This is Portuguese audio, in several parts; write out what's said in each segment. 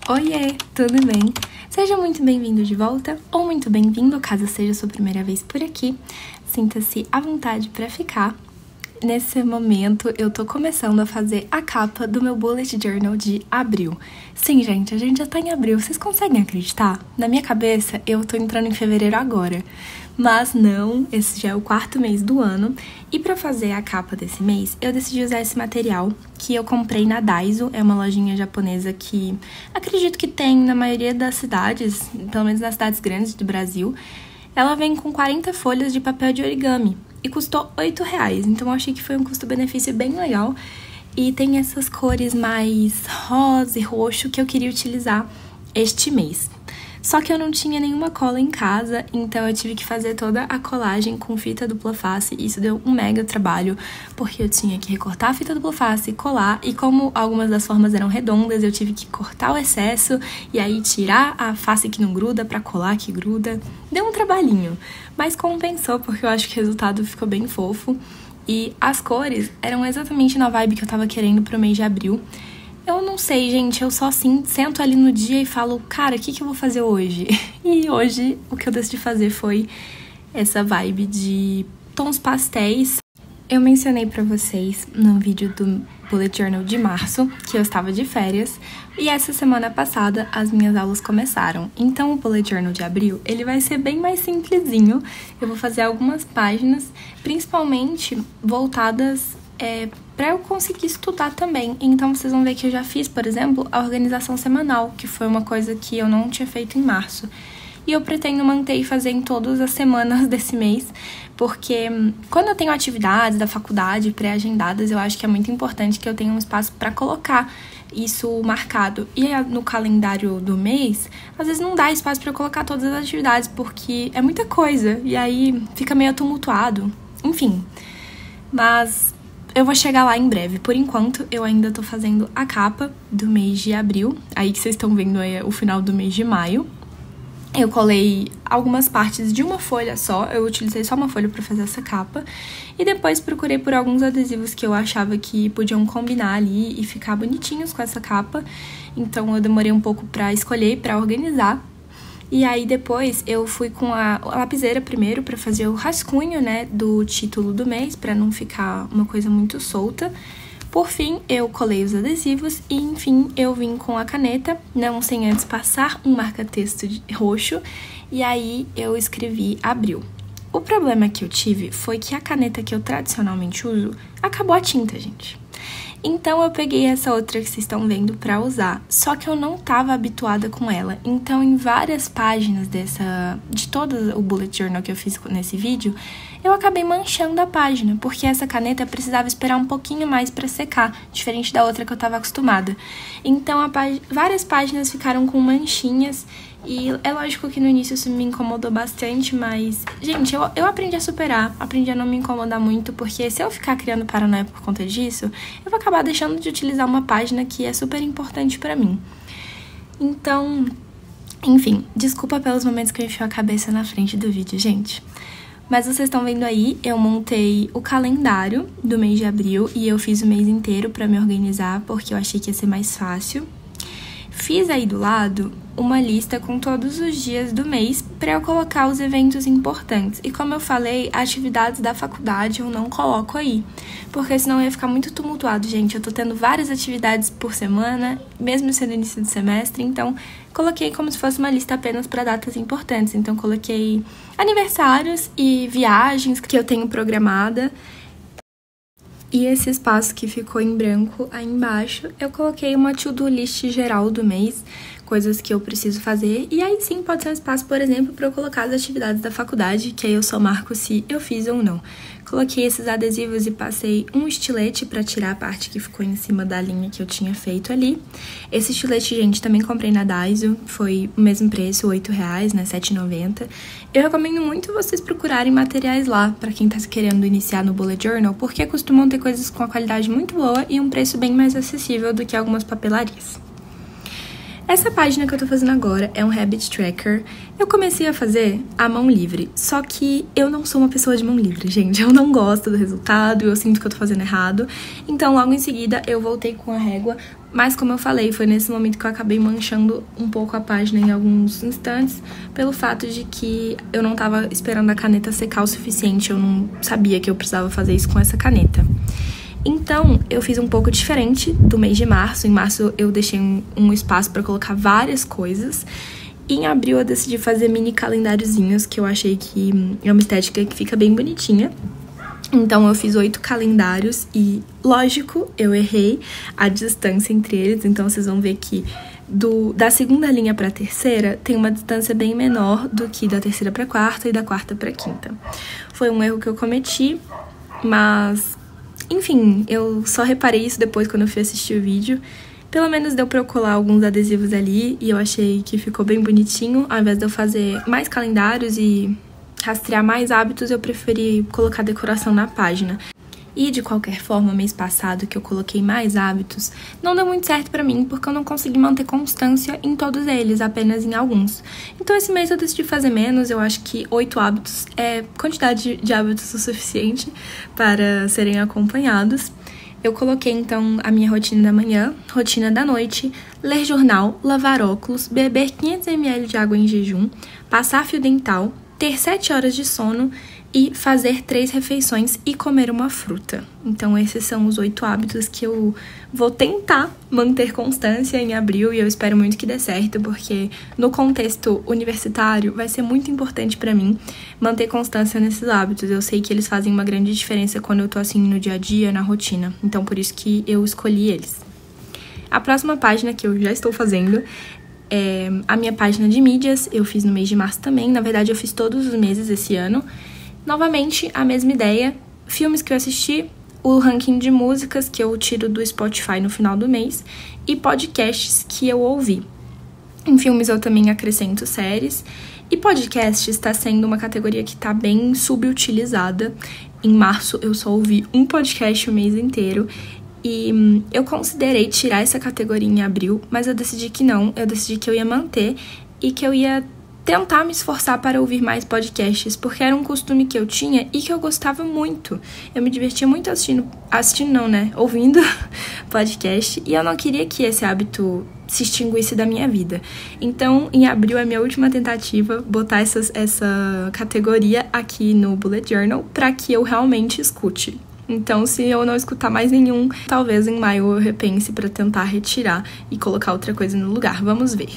Oiê, tudo bem? Seja muito bem-vindo de volta ou muito bem-vindo, caso seja sua primeira vez por aqui. Sinta-se à vontade para ficar. Nesse momento, eu tô começando a fazer a capa do meu bullet journal de abril. Sim, gente, a gente já tá em abril, vocês conseguem acreditar? Na minha cabeça, eu tô entrando em fevereiro agora. Mas não, esse já é o 4º mês do ano. E pra fazer a capa desse mês, eu decidi usar esse material que eu comprei na Daiso. É uma lojinha japonesa que acredito que tem na maioria das cidades, pelo menos nas cidades grandes do Brasil. Ela vem com 40 folhas de papel de origami e custou R$8, então eu achei que foi um custo-benefício bem legal. E tem essas cores mais rosa e roxo que eu queria utilizar este mês. Só que eu não tinha nenhuma cola em casa, então eu tive que fazer toda a colagem com fita dupla face. Isso deu um mega trabalho, porque eu tinha que recortar a fita dupla face, colar, e como algumas das formas eram redondas, eu tive que cortar o excesso e aí tirar a face que não gruda pra colar que gruda. Deu um trabalhinho, mas compensou, porque eu acho que o resultado ficou bem fofo. E as cores eram exatamente na vibe que eu tava querendo pro mês de abril. Eu não sei, gente, eu só assim sento ali no dia e falo, cara, o que eu vou fazer hoje? E hoje o que eu decidi fazer foi essa vibe de tons pastéis. Eu mencionei pra vocês no vídeo do Bullet Journal de março que eu estava de férias e essa semana passada as minhas aulas começaram. Então o Bullet Journal de abril, ele vai ser bem mais simplesinho. Eu vou fazer algumas páginas, principalmente voltadas para eu conseguir estudar também. Então vocês vão ver que eu já fiz, por exemplo, a organização semanal, que foi uma coisa que eu não tinha feito em março. E eu pretendo manter e fazer em todas as semanas desse mês, porque quando eu tenho atividades da faculdade pré-agendadas, eu acho que é muito importante que eu tenha um espaço para colocar isso marcado. E no calendário do mês, às vezes não dá espaço para eu colocar todas as atividades, porque é muita coisa, e aí fica meio tumultuado. Enfim, mas eu vou chegar lá em breve. Por enquanto, eu ainda tô fazendo a capa do mês de abril. Aí que vocês estão vendo é o final do mês de maio. Eu colei algumas partes de uma folha só. Eu utilizei só uma folha pra fazer essa capa. E depois procurei por alguns adesivos que eu achava que podiam combinar ali e ficar bonitinhos com essa capa. Então eu demorei um pouco pra escolher e pra organizar. E aí depois eu fui com a lapiseira primeiro pra fazer o rascunho, né, do título do mês, pra não ficar uma coisa muito solta. Por fim, eu colei os adesivos e, enfim, eu vim com a caneta, não sem antes passar um marca-texto roxo, e aí eu escrevi abril. O problema que eu tive foi que a caneta que eu tradicionalmente uso acabou a tinta, gente. Então eu peguei essa outra que vocês estão vendo pra usar, só que eu não tava habituada com ela. Então em várias páginas de todo o bullet journal que eu fiz nesse vídeo, eu acabei manchando a página, porque essa caneta precisava esperar um pouquinho mais pra secar, diferente da outra que eu tava acostumada. Então várias páginas ficaram com manchinhas. E é lógico que no início isso me incomodou bastante, mas, gente, eu aprendi a superar, aprendi a não me incomodar muito, porque se eu ficar criando paranoia por conta disso, eu vou acabar deixando de utilizar uma página que é super importante pra mim. Então, enfim, desculpa pelos momentos que eu enfio a cabeça na frente do vídeo, gente. Mas vocês estão vendo aí, eu montei o calendário do mês de abril e eu fiz o mês inteiro pra me organizar, porque eu achei que ia ser mais fácil. Fiz aí do lado uma lista com todos os dias do mês para eu colocar os eventos importantes. E como eu falei, atividades da faculdade eu não coloco aí, porque senão ia ficar muito tumultuado, gente. Eu tô tendo várias atividades por semana, mesmo sendo início de semestre, então coloquei como se fosse uma lista apenas para datas importantes. Então coloquei aniversários e viagens que eu tenho programada. E esse espaço que ficou em branco aí embaixo, eu coloquei uma to-do list geral do mês, coisas que eu preciso fazer. E aí sim pode ser um espaço, por exemplo, para eu colocar as atividades da faculdade, que aí eu só marco se eu fiz ou não. Coloquei esses adesivos e passei um estilete para tirar a parte que ficou em cima da linha que eu tinha feito ali. Esse estilete, gente, também comprei na Daiso, foi o mesmo preço, R$8, né, R$7,90. Eu recomendo muito vocês procurarem materiais lá, para quem tá querendo iniciar no Bullet Journal, porque costumam ter coisas com a qualidade muito boa e um preço bem mais acessível do que algumas papelarias. Essa página que eu tô fazendo agora é um habit tracker. Eu comecei a fazer à mão livre, só que eu não sou uma pessoa de mão livre, gente. Eu não gosto do resultado, eu sinto que eu tô fazendo errado. Então, logo em seguida, eu voltei com a régua, Mas como eu falei, foi nesse momento que eu acabei manchando um pouco a página em alguns instantes, pelo fato de que eu não tava esperando a caneta secar o suficiente, eu não sabia que eu precisava fazer isso com essa caneta. Então, eu fiz um pouco diferente do mês de março. Em março eu deixei um espaço para colocar várias coisas. E em abril eu decidi fazer mini calendáriozinhos, que eu achei que é uma estética que fica bem bonitinha. Então eu fiz 8 calendários e, lógico, eu errei a distância entre eles. Então vocês vão ver que da segunda linha para a terceira tem uma distância bem menor do que da terceira para a quarta e da quarta para a quinta. Foi um erro que eu cometi, mas enfim, eu só reparei isso depois quando eu fui assistir o vídeo. Pelo menos deu pra eu colar alguns adesivos ali e eu achei que ficou bem bonitinho. Ao invés de eu fazer mais calendários e rastrear mais hábitos, eu preferi colocar decoração na página. E de qualquer forma, mês passado que eu coloquei mais hábitos, não deu muito certo pra mim, porque eu não consegui manter constância em todos eles, apenas em alguns. Então esse mês eu decidi fazer menos, eu acho que 8 hábitos é quantidade de hábitos o suficiente para serem acompanhados. Eu coloquei então a minha rotina da manhã, rotina da noite, ler jornal, lavar óculos, beber 500 ml de água em jejum, passar fio dental, ter 7 horas de sono e fazer 3 refeições e comer uma fruta. Então esses são os 8 hábitos que eu vou tentar manter constância em abril e eu espero muito que dê certo, porque no contexto universitário vai ser muito importante pra mim manter constância nesses hábitos. Eu sei que eles fazem uma grande diferença quando eu tô assim no dia a dia, na rotina. Então por isso que eu escolhi eles. A próxima página que eu já estou fazendo é a minha página de mídias. Eu fiz no mês de março também. Na verdade, eu fiz todos os meses esse ano. Novamente, a mesma ideia. Filmes que eu assisti, o ranking de músicas que eu tiro do Spotify no final do mês e podcasts que eu ouvi. Em filmes eu também acrescento séries. E podcasts está sendo uma categoria que está bem subutilizada. Em março eu só ouvi um podcast o mês inteiro. E eu considerei tirar essa categoria em abril, mas eu decidi que não. Eu decidi que eu ia manter e que eu ia tentar me esforçar para ouvir mais podcasts, porque era um costume que eu tinha e que eu gostava muito. Eu me divertia muito ouvindo podcast, e eu não queria que esse hábito se extinguisse da minha vida. Então, em abril é minha última tentativa botar essa categoria aqui no Bullet Journal para que eu realmente escute. Então, se eu não escutar mais nenhum, talvez em maio eu repense para tentar retirar e colocar outra coisa no lugar. Vamos ver.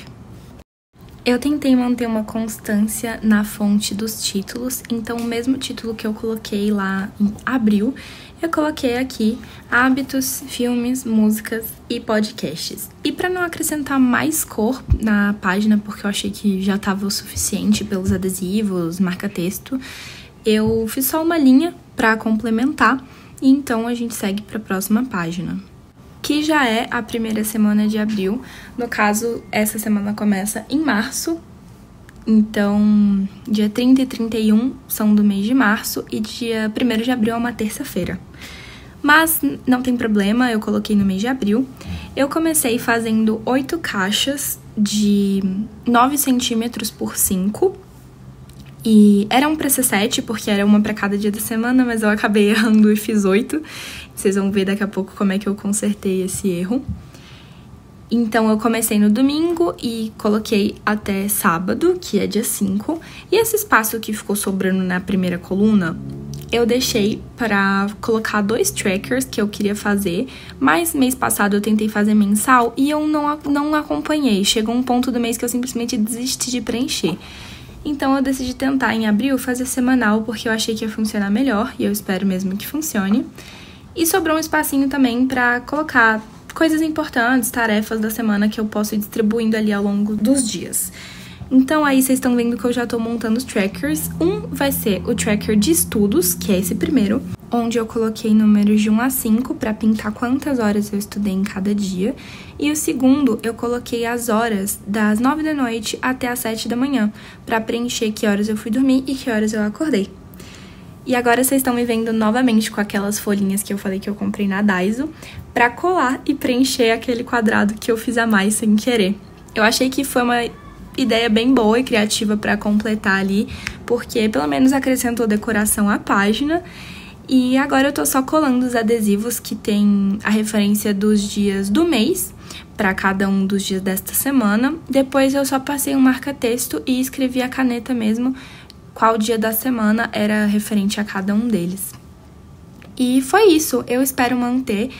Eu tentei manter uma constância na fonte dos títulos, então o mesmo título que eu coloquei lá em abril, eu coloquei aqui hábitos, filmes, músicas e podcasts. E para não acrescentar mais cor na página, porque eu achei que já estava o suficiente pelos adesivos, marca-texto, eu fiz só uma linha para complementar e então a gente segue para a próxima página, que já é a primeira semana de abril. No caso, essa semana começa em março, então dia 30 e 31 são do mês de março e dia 1º de abril é uma terça-feira. Mas não tem problema, eu coloquei no mês de abril. Eu comecei fazendo 8 caixas de 9 centímetros por 5. E eram pra ser 7, porque era uma pra cada dia da semana, mas eu acabei errando e fiz 8. Vocês vão ver daqui a pouco como é que eu consertei esse erro. Então eu comecei no domingo e coloquei até sábado, que é dia 5. E esse espaço que ficou sobrando na primeira coluna, eu deixei pra colocar 2 trackers que eu queria fazer. Mas mês passado eu tentei fazer mensal e eu não acompanhei. Chegou um ponto do mês que eu simplesmente desisti de preencher. Então eu decidi tentar em abril fazer semanal, porque eu achei que ia funcionar melhor, e eu espero mesmo que funcione. E sobrou um espacinho também pra colocar coisas importantes, tarefas da semana que eu posso ir distribuindo ali ao longo dos dias. Então aí vocês estão vendo que eu já tô montando os trackers. Um vai ser o tracker de estudos, que é esse primeiro, onde eu coloquei números de 1 a 5 para pintar quantas horas eu estudei em cada dia. E o segundo, eu coloquei as horas das 9 da noite até as 7 da manhã, para preencher que horas eu fui dormir e que horas eu acordei. E agora vocês estão me vendo novamente com aquelas folhinhas que eu falei que eu comprei na Daiso, para colar e preencher aquele quadrado que eu fiz a mais sem querer. Eu achei que foi uma ideia bem boa e criativa para completar ali, porque pelo menos acrescentou decoração à página. E agora eu tô só colando os adesivos que tem a referência dos dias do mês. para cada um dos dias desta semana. Depois eu só passei um marca-texto e escrevi a caneta mesmo qual dia da semana era referente a cada um deles. E foi isso. Eu espero manter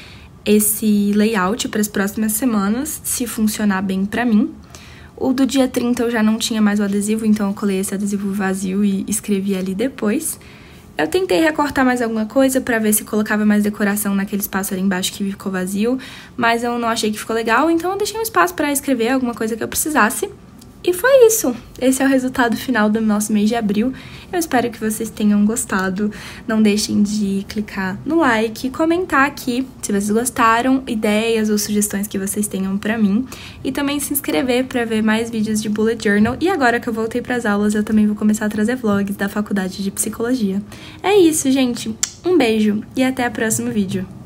esse layout para as próximas semanas, se funcionar bem para mim. O do dia 30 eu já não tinha mais o adesivo, então eu colei esse adesivo vazio e escrevi ali depois. Eu tentei recortar mais alguma coisa pra ver se colocava mais decoração naquele espaço ali embaixo que ficou vazio, mas eu não achei que ficou legal, então eu deixei um espaço pra escrever alguma coisa que eu precisasse. E foi isso. Esse é o resultado final do nosso mês de abril. Eu espero que vocês tenham gostado. Não deixem de clicar no like, comentar aqui se vocês gostaram, ideias ou sugestões que vocês tenham pra mim. E também se inscrever pra ver mais vídeos de Bullet Journal. E agora que eu voltei pras aulas, eu também vou começar a trazer vlogs da Faculdade de Psicologia. É isso, gente. Um beijo e até o próximo vídeo.